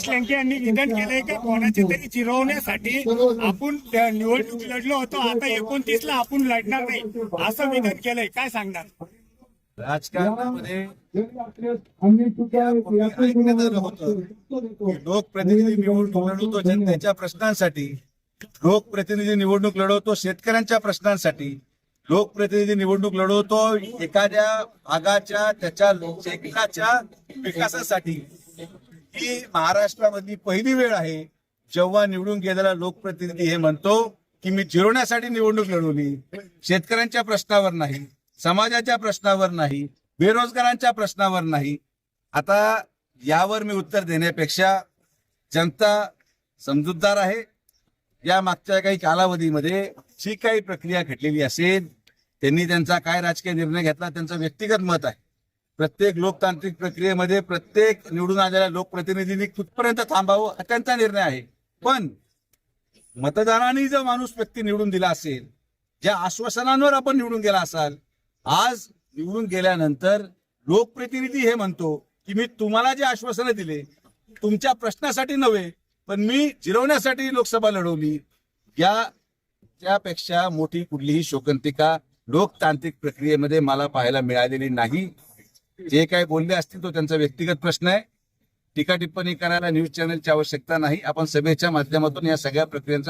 लंके यांनी विधान केलंय का कोणाचे तरी चिरवण्यासाठी आपण निवडणूक लढलो होतो, आता 29 ला आपण लढणार नाही असं विधान केलंय, काय सांगणार? राजकारणामध्ये ऐकण्यात आलं होतं की लोकप्रतिनिधी निवडणूक लढवतो जनतेच्या प्रश्नांसाठी, लोकप्रतिनिधी निवडणूक लढवतो शेतकऱ्यांच्या प्रश्नांसाठी, लोकप्रतिनिधी निवडणूक लढवतो एखाद्या भागाच्या त्याच्या क्षेत्राच्या विकासासाठी। ही महाराष्ट्रामधली पहिली वेळ आहे जेव्हा निवडून गेलेला लोकप्रतिनिधी हे म्हणतो की मी जिरवण्यासाठी निवडणूक लढवली, शेतकऱ्यांच्या प्रश्नावर नाही, समाजाच्या प्रश्नावर नाही, बेरोजगारांच्या प्रश्नावर नाही। आता यावर मी उत्तर देण्यापेक्षा जनता समजूतदार आहे। या मागच्या काही कालावधीमध्ये जी काही प्रक्रिया घडलेली असेल, त्यांनी त्यांचा काय राजकीय निर्णय घेतला त्यांचं व्यक्तिगत मत आहे। प्रत्येक लोकतांत्रिक प्रक्रियेमध्ये प्रत्येक निवडून आलेल्या लोकप्रतिनिधींनी कुठपर्यंत थांबावं हा त्यांचा निर्णय आहे। पण मतदारांनी जो माणूस व्यक्ती निवडून दिला असेल, ज्या आश्वासनांवर आपण निवडून गेला असाल, आज निवडून गेल्यानंतर लोकप्रतिनिधी हे म्हणतो की मी तुम्हाला जे आश्वासनं दिले तुमच्या प्रश्नासाठी नव्हे पण मी जिरवण्यासाठी लोकसभा लढवली, त्यापेक्षा मोठी कुठलीही शोकांतिका लोकतांत्रिक प्रक्रियेमध्ये मला पाहायला मिळालेली नाही। जे काही बोलले असतील तो त्यांचा व्यक्तिगत प्रश्न आहे। टीका टिप्पणी करायला न्यूज चॅनलची आवश्यकता नाही। आपण सभेच्या माध्यमातून या सगळ्या प्रक्रियांचा